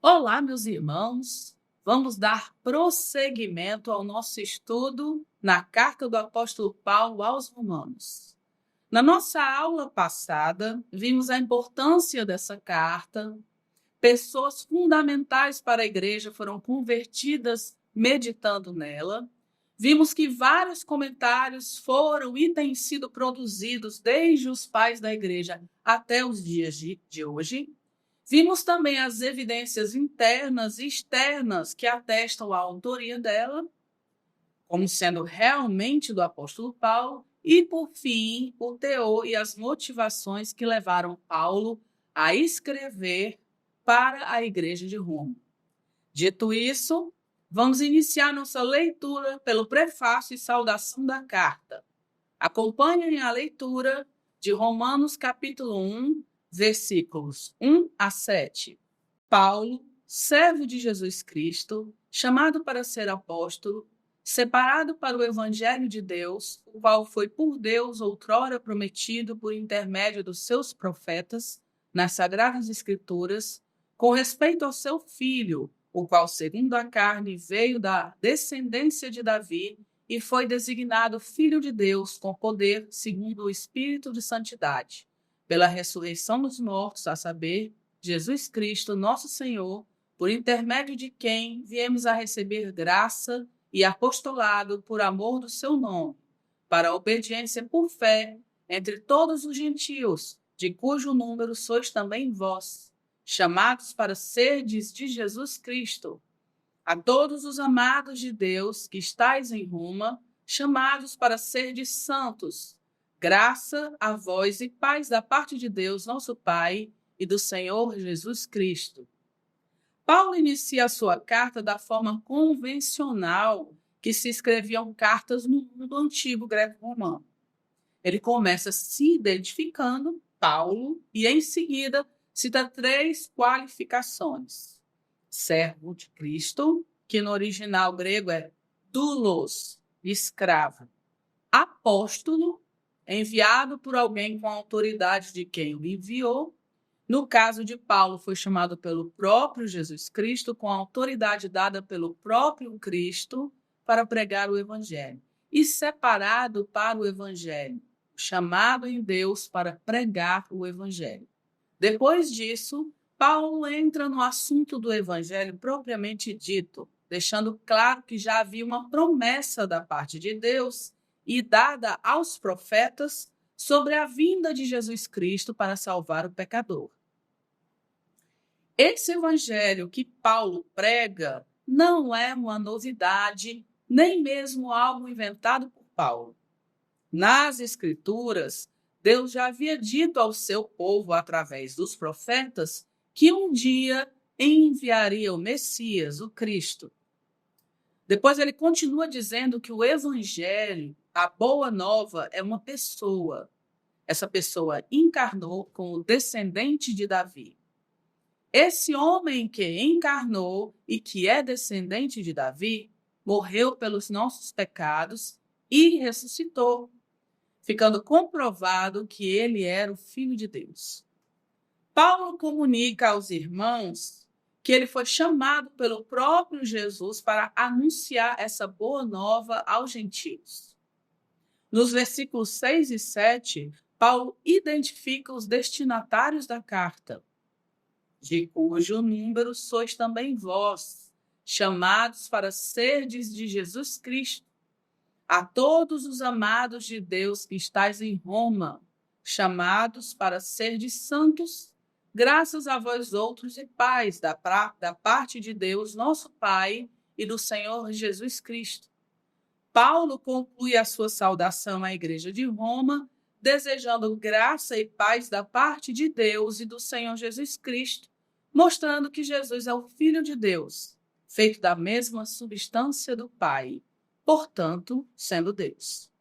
Olá, meus irmãos. Vamos dar prosseguimento ao nosso estudo na carta do apóstolo Paulo aos Romanos. Na nossa aula passada, vimos a importância dessa carta. Pessoas fundamentais para a igreja foram convertidas meditando nela. Vimos que vários comentários foram e têm sido produzidos desde os pais da igreja até os dias de hoje. Vimos também as evidências internas e externas que atestam a autoria dela, como sendo realmente do apóstolo Paulo, e, por fim, o teor e as motivações que levaram Paulo a escrever para a Igreja de Roma. Dito isso, vamos iniciar nossa leitura pelo prefácio e saudação da carta. Acompanhem a leitura de Romanos capítulo 1, versículos 1 a 7. Paulo, servo de Jesus Cristo, chamado para ser apóstolo, separado para o evangelho de Deus, o qual foi por Deus outrora prometido por intermédio dos seus profetas nas sagradas escrituras, com respeito ao seu filho, o qual, segundo a carne, veio da descendência de Davi e foi designado Filho de Deus com poder segundo o Espírito de Santidade, pela ressurreição dos mortos, a saber, Jesus Cristo, nosso Senhor, por intermédio de quem viemos a receber graça e apostolado por amor do seu nome, para a obediência por fé entre todos os gentios, de cujo número sois também vós, chamados para serdes de Jesus Cristo. A todos os amados de Deus que estáis em Roma, chamados para serdes santos, graça a vós e paz da parte de Deus, nosso Pai, e do Senhor Jesus Cristo. Paulo inicia a sua carta da forma convencional que se escreviam cartas no mundo antigo greco-romano. Ele começa se identificando, Paulo, e em seguida cita 3 qualificações. Servo de Cristo, que no original grego é doulos, escravo. Apóstolo, enviado por alguém com a autoridade de quem o enviou. No caso de Paulo, foi chamado pelo próprio Jesus Cristo, com a autoridade dada pelo próprio Cristo para pregar o Evangelho. E separado para o Evangelho, chamado em Deus para pregar o Evangelho. Depois disso, Paulo entra no assunto do Evangelho propriamente dito, deixando claro que já havia uma promessa da parte de Deus e dada aos profetas sobre a vinda de Jesus Cristo para salvar o pecador. Esse evangelho que Paulo prega não é uma novidade, nem mesmo algo inventado por Paulo. Nas Escrituras, Deus já havia dito ao seu povo, através dos profetas, que um dia enviaria o Messias, o Cristo. Depois ele continua dizendo que o evangelho, a boa nova, é uma pessoa. Essa pessoa encarnou como o descendente de Davi. Esse homem que encarnou e que é descendente de Davi, morreu pelos nossos pecados e ressuscitou, ficando comprovado que ele era o Filho de Deus. Paulo comunica aos irmãos que ele foi chamado pelo próprio Jesus para anunciar essa boa nova aos gentios. Nos versículos 6 e 7, Paulo identifica os destinatários da carta, de cujo número sois também vós, chamados para serdes de Jesus Cristo. A todos os amados de Deus que estáis em Roma, chamados para serdes santos, graças a vós outros e paz da parte de Deus, nosso Pai, e do Senhor Jesus Cristo. Paulo conclui a sua saudação à Igreja de Roma, desejando graça e paz da parte de Deus e do Senhor Jesus Cristo, mostrando que Jesus é o Filho de Deus, feito da mesma substância do Pai, portanto, sendo Deus.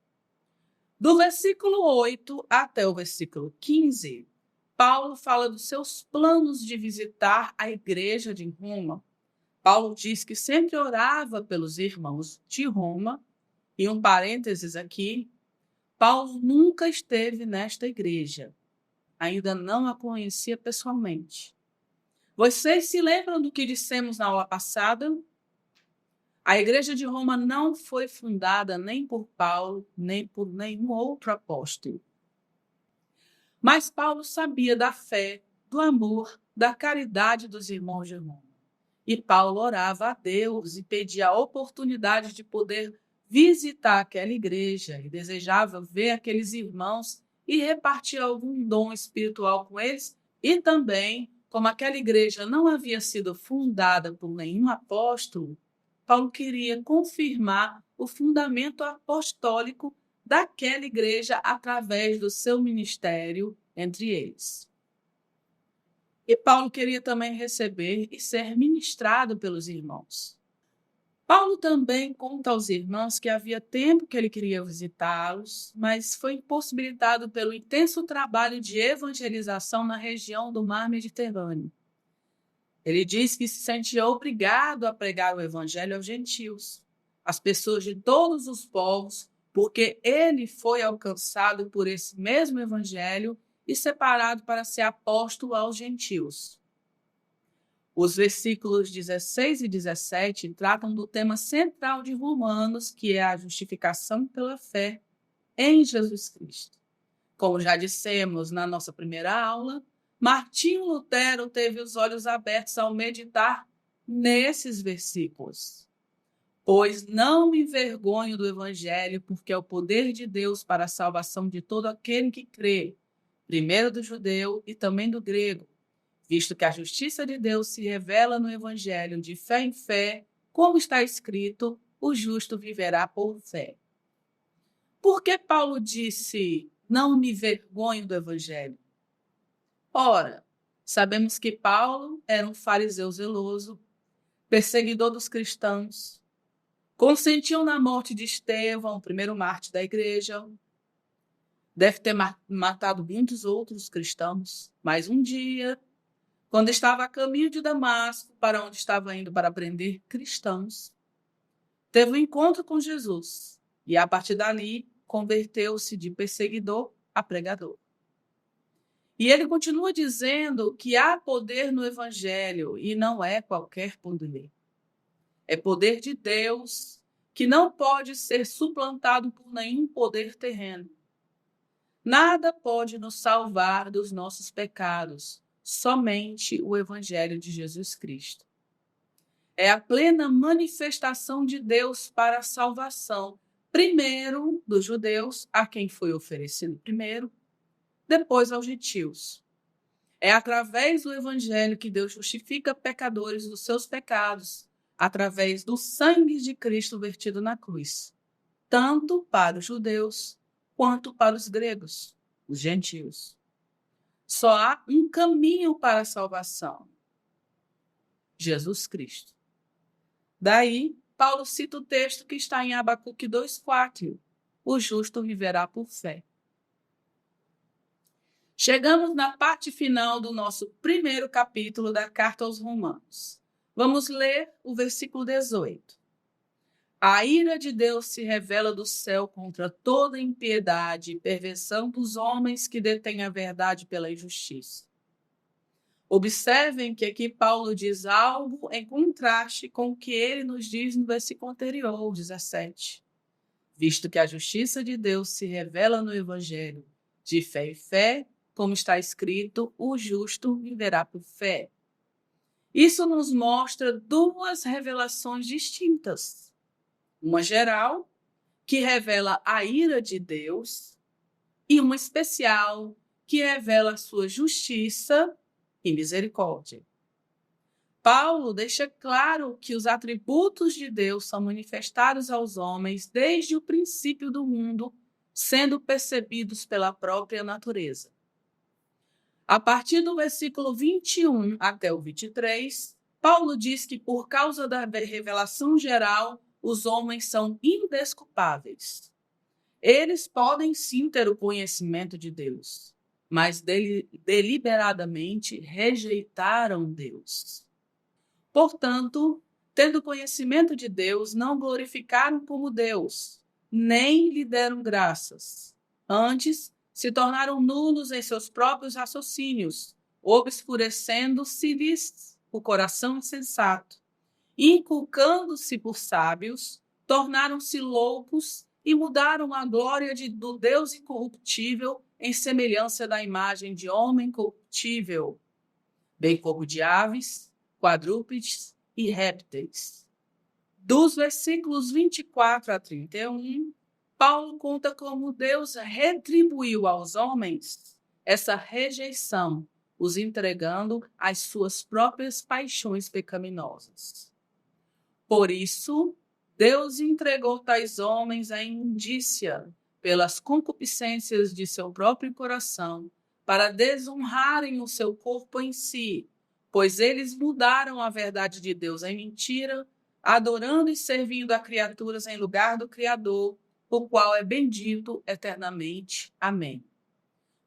Do versículo 8 até o versículo 15, Paulo fala dos seus planos de visitar a igreja de Roma. Paulo diz que sempre orava pelos irmãos de Roma, e um parênteses aqui, Paulo nunca esteve nesta igreja, ainda não a conhecia pessoalmente. Vocês se lembram do que dissemos na aula passada? A Igreja de Roma não foi fundada nem por Paulo, nem por nenhum outro apóstolo. Mas Paulo sabia da fé, do amor, da caridade dos irmãos de Roma. E Paulo orava a Deus e pedia a oportunidade de poder visitar aquela igreja e desejava ver aqueles irmãos e repartir algum dom espiritual com eles. E também, como aquela igreja não havia sido fundada por nenhum apóstolo, Paulo queria confirmar o fundamento apostólico daquela igreja através do seu ministério entre eles. E Paulo queria também receber e ser ministrado pelos irmãos. Paulo também conta aos irmãos que havia tempo que ele queria visitá-los, mas foi impossibilitado pelo intenso trabalho de evangelização na região do Mar Mediterrâneo. Ele diz que se sentia obrigado a pregar o evangelho aos gentios, às pessoas de todos os povos, porque ele foi alcançado por esse mesmo evangelho e separado para ser apóstolo aos gentios. Os versículos 16 e 17 tratam do tema central de Romanos, que é a justificação pela fé em Jesus Cristo. Como já dissemos na nossa primeira aula, Martinho Lutero teve os olhos abertos ao meditar nesses versículos. Pois não me envergonho do evangelho, porque é o poder de Deus para a salvação de todo aquele que crê, primeiro do judeu e também do grego, visto que a justiça de Deus se revela no evangelho de fé em fé, como está escrito, o justo viverá por fé. Por que Paulo disse, não me envergonho do evangelho? Ora, sabemos que Paulo era um fariseu zeloso, perseguidor dos cristãos, consentiu na morte de Estevão, o primeiro mártir da igreja. Deve ter matado muitos outros cristãos, mas um dia, quando estava a caminho de Damasco, para onde estava indo para prender cristãos, teve um encontro com Jesus e, a partir dali, converteu-se de perseguidor a pregador. E ele continua dizendo que há poder no evangelho e não é qualquer poder. É poder de Deus que não pode ser suplantado por nenhum poder terreno. Nada pode nos salvar dos nossos pecados, somente o evangelho de Jesus Cristo. É a plena manifestação de Deus para a salvação, primeiro dos judeus, a quem foi oferecido primeiro, depois aos gentios. É através do evangelho que Deus justifica pecadores dos seus pecados, através do sangue de Cristo vertido na cruz, tanto para os judeus quanto para os gregos, os gentios. Só há um caminho para a salvação: Jesus Cristo. Daí, Paulo cita o texto que está em Abacuque 2,4: o justo viverá por fé. Chegamos na parte final do nosso primeiro capítulo da Carta aos Romanos. Vamos ler o versículo 18. A ira de Deus se revela do céu contra toda impiedade e perversão dos homens que detêm a verdade pela injustiça. Observem que aqui Paulo diz algo em contraste com o que ele nos diz no versículo anterior, 17. Visto que a justiça de Deus se revela no evangelho de fé em fé, como está escrito, o justo viverá por fé. Isso nos mostra duas revelações distintas. Uma geral, que revela a ira de Deus, e uma especial, que revela a sua justiça e misericórdia. Paulo deixa claro que os atributos de Deus são manifestados aos homens desde o princípio do mundo, sendo percebidos pela própria natureza. A partir do versículo 21 até o 23, Paulo diz que por causa da revelação geral, os homens são indesculpáveis. Eles podem sim ter o conhecimento de Deus, mas deliberadamente rejeitaram Deus. Portanto, tendo conhecimento de Deus, não glorificaram como Deus, nem lhe deram graças. Antes, se tornaram nulos em seus próprios raciocínios, obscurecendo-se-lhes o coração insensato, inculcando-se por sábios, tornaram-se loucos e mudaram a glória do Deus incorruptível em semelhança da imagem de homem corruptível, bem como de aves, quadrúpedes e répteis. Dos versículos 24 a 31, Paulo conta como Deus retribuiu aos homens essa rejeição, os entregando às suas próprias paixões pecaminosas. Por isso, Deus entregou tais homens à imundícia pelas concupiscências de seu próprio coração, para desonrarem o seu corpo em si, pois eles mudaram a verdade de Deus em mentira, adorando e servindo a criaturas em lugar do Criador, o qual é bendito eternamente. Amém.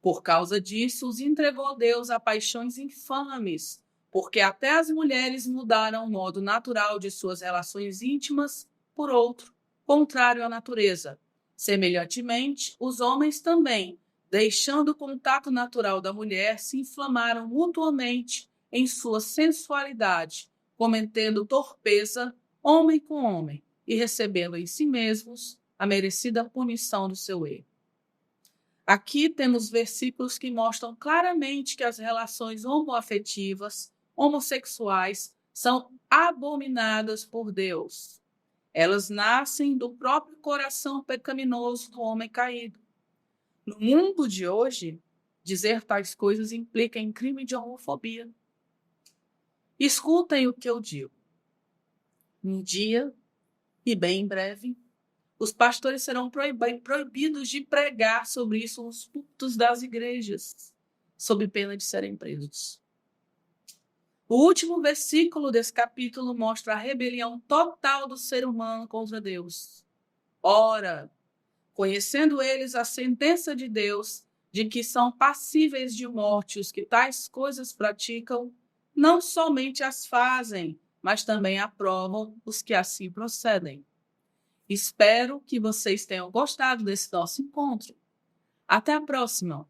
Por causa disso, os entregou Deus a paixões infames, porque até as mulheres mudaram o modo natural de suas relações íntimas por outro, contrário à natureza. Semelhantemente, os homens também, deixando o contato natural da mulher, se inflamaram mutuamente em sua sensualidade, cometendo torpeza homem com homem e recebendo em si mesmos a merecida punição do seu erro. Aqui temos versículos que mostram claramente que as relações homoafetivas, homossexuais, são abominadas por Deus. Elas nascem do próprio coração pecaminoso do homem caído. No mundo de hoje, dizer tais coisas implica em crime de homofobia. Escutem o que eu digo. Um dia, e bem em breve, os pastores serão proibidos de pregar sobre isso nos púlpitos das igrejas, sob pena de serem presos. O último versículo desse capítulo mostra a rebelião total do ser humano contra Deus. Ora, conhecendo eles a sentença de Deus, de que são passíveis de morte os que tais coisas praticam, não somente as fazem, mas também aprovam os que assim procedem. Espero que vocês tenham gostado desse nosso encontro. Até a próxima!